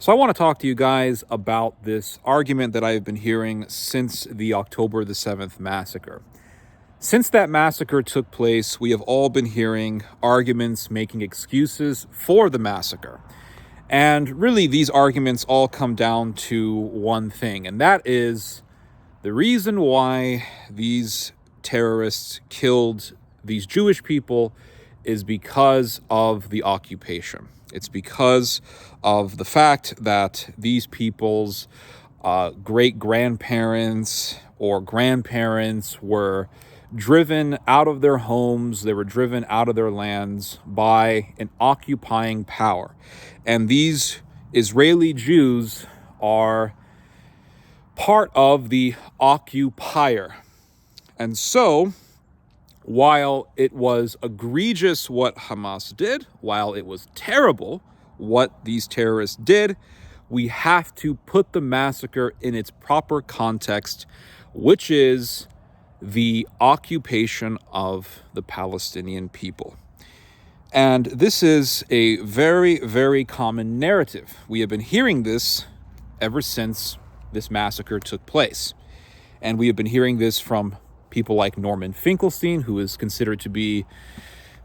So I want to talk to you guys about this argument that I've been hearing since the October the 7th massacre. Since that massacre took place, we have all been hearing arguments making excuses for the massacre. And really, these arguments all come down to one thing, and that is the reason why these terrorists killed these Jewish people is because of the occupation. It's because of the fact that these people's great-grandparents or grandparents were driven out of their homes, they were driven out of their lands by an occupying power. And these Israeli Jews are part of the occupier. And so, while it was egregious what Hamas did, while it was terrible what these terrorists did, we have to put the massacre in its proper context, which is the occupation of the Palestinian people. And this is a very, very common narrative. We have been hearing this ever since this massacre took place. And we have been hearing this from people like Norman Finkelstein, who is considered to be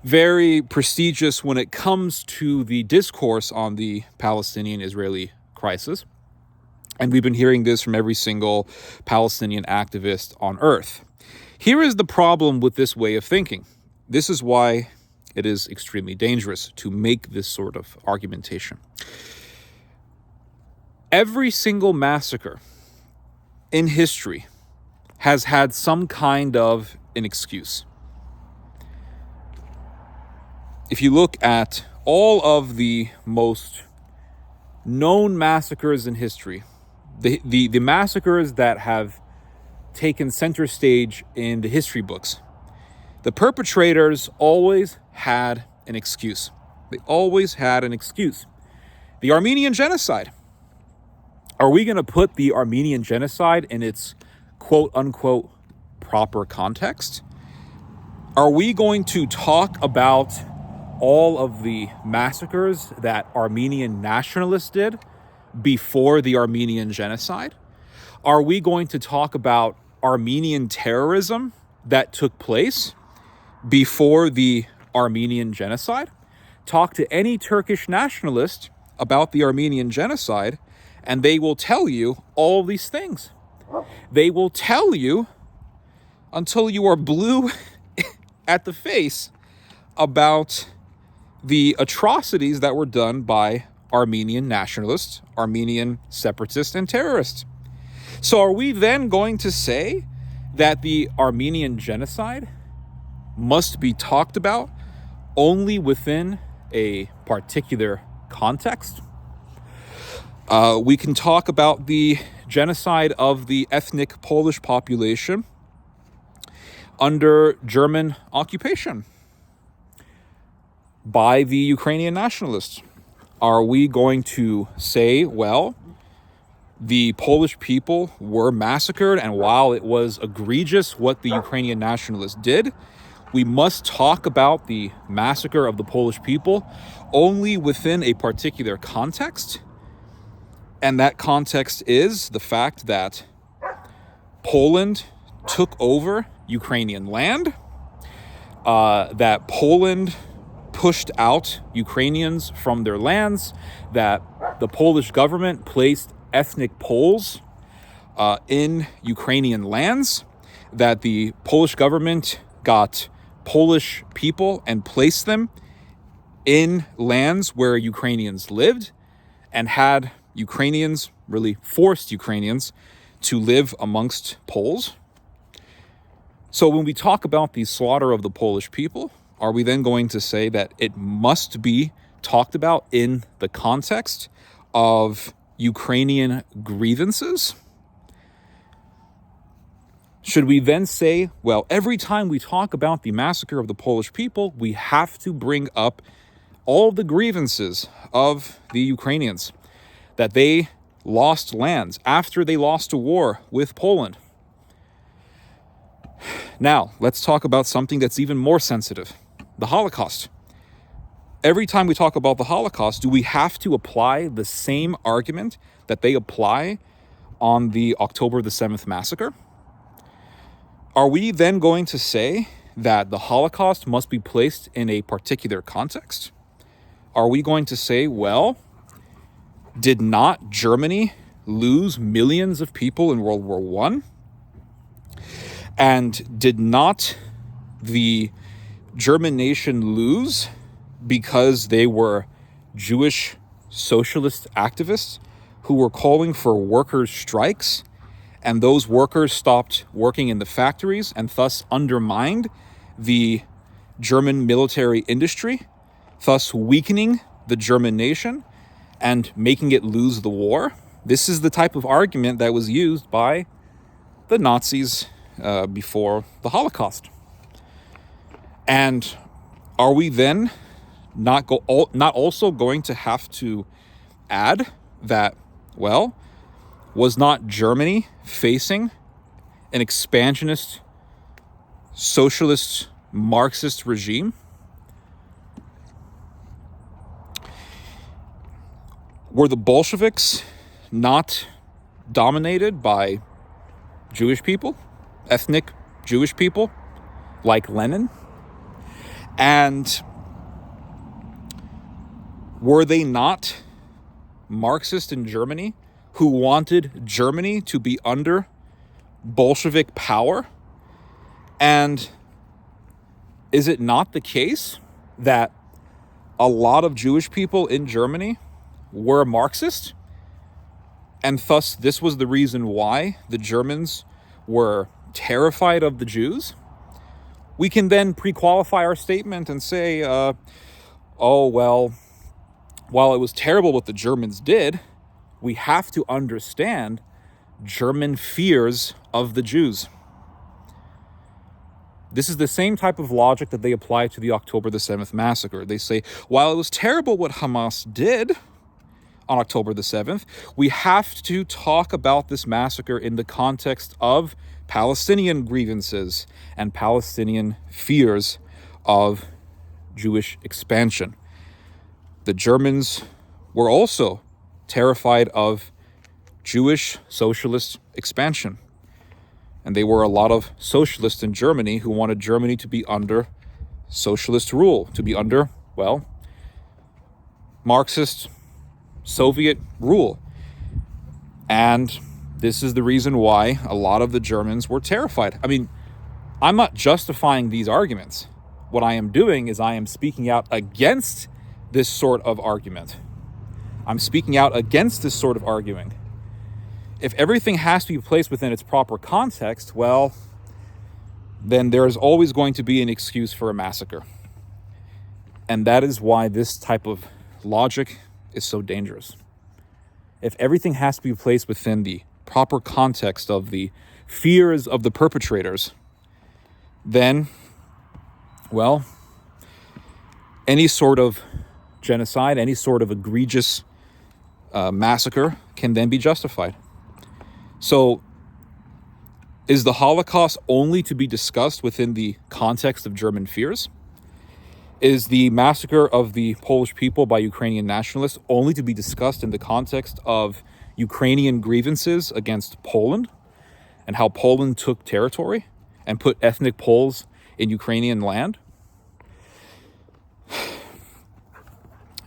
very prestigious when it comes to the discourse on the Palestinian-Israeli crisis. And we've been hearing this from every single Palestinian activist on earth. Here is the problem with this way of thinking. This is why it is extremely dangerous to make this sort of argumentation. Every single massacre in history has had some kind of an excuse. If you look at all of the most known massacres in history, the massacres that have taken center stage in the history books, the perpetrators always had an excuse. They always had an excuse. The Armenian genocide. Are we going to put the Armenian genocide in its quote-unquote proper context? Are we going to talk about all of the massacres that Armenian nationalists did before the Armenian genocide? Are we going to talk about Armenian terrorism that took place before the Armenian genocide? Talk to any Turkish nationalist about the Armenian genocide, and they will tell you all these things. They will tell you until you are blue at the face about the atrocities that were done by Armenian nationalists, Armenian separatists, and terrorists. So are we then going to say that the Armenian genocide must be talked about only within a particular context? We can talk about the genocide of the ethnic Polish population under German occupation by the Ukrainian nationalists. Are we going to say, well, the Polish people were massacred, and while it was egregious what the Ukrainian nationalists did, we must talk about the massacre of the Polish people only within a particular context? And that context is the fact that Poland took over Ukrainian land, that Poland pushed out Ukrainians from their lands, that the Polish government placed ethnic Poles in Ukrainian lands, that the Polish government got Polish people and placed them in lands where Ukrainians lived, and had Ukrainians, really forced Ukrainians, to live amongst Poles. So when we talk about the slaughter of the Polish people, are we then going to say that it must be talked about in the context of Ukrainian grievances? Should we then say, well, every time we talk about the massacre of the Polish people, we have to bring up all the grievances of the Ukrainians, that they lost lands after they lost a war with Poland? Now, let's talk about something that's even more sensitive: the Holocaust. every time we talk about the Holocaust, do we have to apply the same argument that they apply on the October the 7th massacre? Are we then going to say that the Holocaust must be placed in a particular context? Are we going to say, well, did not Germany lose millions of people in World War I? And did not the German nation lose because they were Jewish socialist activists who were calling for workers' strikes, and those workers stopped working in the factories and thus undermined the German military industry, thus weakening the German nation and making it lose the war? This is the type of argument that was used by the Nazis before the Holocaust. And are we then not also going to have to add that, well, was not Germany facing an expansionist, socialist, Marxist regime? Were the Bolsheviks not dominated by Jewish people, ethnic Jewish people, like Lenin? And were they not Marxist in Germany who wanted Germany to be under Bolshevik power? And is it not the case that a lot of Jewish people in Germany were Marxist? And thus, this was the reason why the Germans were terrified of the Jews? We can then pre-qualify our statement and say, oh, well, while it was terrible what the Germans did, we have to understand German fears of the Jews. This is the same type of logic that they apply to the October the 7th massacre. They say, while it was terrible what Hamas did on October the 7th, we have to talk about this massacre in the context of Palestinian grievances and Palestinian fears of Jewish expansion. The Germans were also terrified of Jewish socialist expansion. And there were a lot of socialists in Germany who wanted Germany to be under socialist rule, to be under, well, Marxist Soviet rule. And this is the reason why a lot of the Germans were terrified. I mean, I'm not justifying these arguments. What I am doing is I am speaking out against this sort of argument. I'm speaking out against this sort of arguing. If everything has to be placed within its proper context, well, then there is always going to be an excuse for a massacre. And that is why this type of logic is so dangerous. If everything has to be placed within the proper context of the fears of the perpetrators, then, well, any sort of genocide, any sort of egregious massacre can then be justified. So, is the Holocaust only to be discussed within the context of German fears? Is the massacre of the Polish people by Ukrainian nationalists only to be discussed in the context of Ukrainian grievances against Poland and how Poland took territory and put ethnic Poles in Ukrainian land?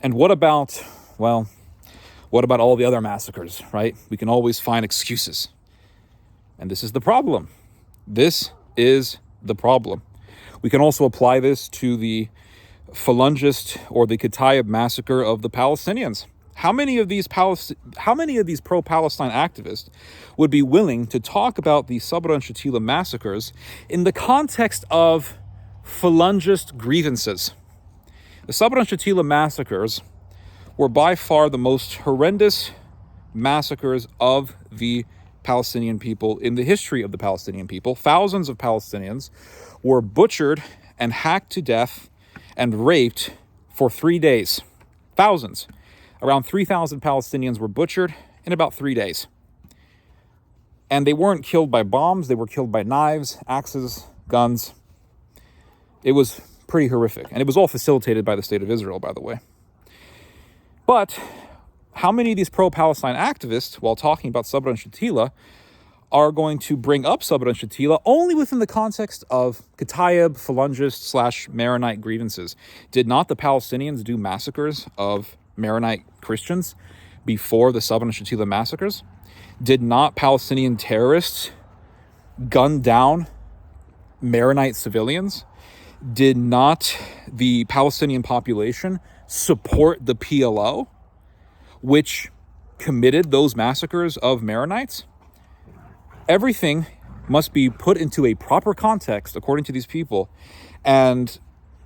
And what about all the other massacres, right? We can always find excuses. And this is the problem. This is the problem. We can also apply this to the Falungist or the Kataib massacre of the Palestinians. How many of these pro-Palestine activists would be willing to talk about the Sabra and Shatila massacres in the context of Falungist grievances? The Sabra and Shatila massacres were by far the most horrendous massacres of the Palestinian people in the history of the Palestinian people. Thousands of Palestinians were butchered and hacked to death and raped for 3 days. Thousands. Around 3,000 Palestinians were butchered in about 3 days. And they weren't killed by bombs. They were killed by knives, axes, guns. It was pretty horrific. And it was all facilitated by the State of Israel, by the way. But how many of these pro-Palestine activists, while talking about Sabra and Shatila, are going to bring up Sabra and Shatila only within the context of Kataib, Falungist / Maronite grievances? Did not the Palestinians do massacres of Maronite Christians before the Sabra and Shatila massacres? Did not Palestinian terrorists gun down Maronite civilians? Did not the Palestinian population support the PLO, which committed those massacres of Maronites? Everything must be put into a proper context, according to these people. And,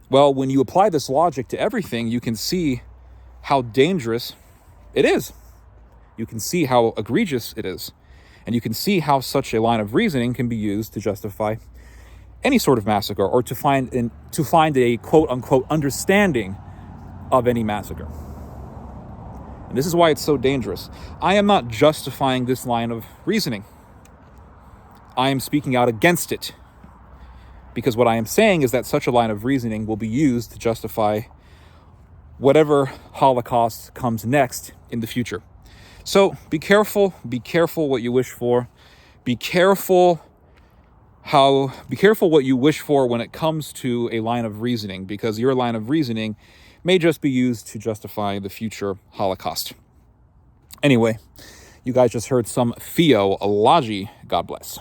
well, when you apply this logic to everything, you can see how dangerous it is. You can see how egregious it is. And you can see how such a line of reasoning can be used to justify any sort of massacre, or to find a quote-unquote understanding of any massacre. And this is why it's so dangerous. I am not justifying this line of reasoning. I am speaking out against it, because what I am saying is that such a line of reasoning will be used to justify whatever Holocaust comes next in the future. So be careful what you wish for. Be careful what you wish for when it comes to a line of reasoning, because your line of reasoning may just be used to justify the future Holocaust. Anyway, you guys just heard some theology. God bless.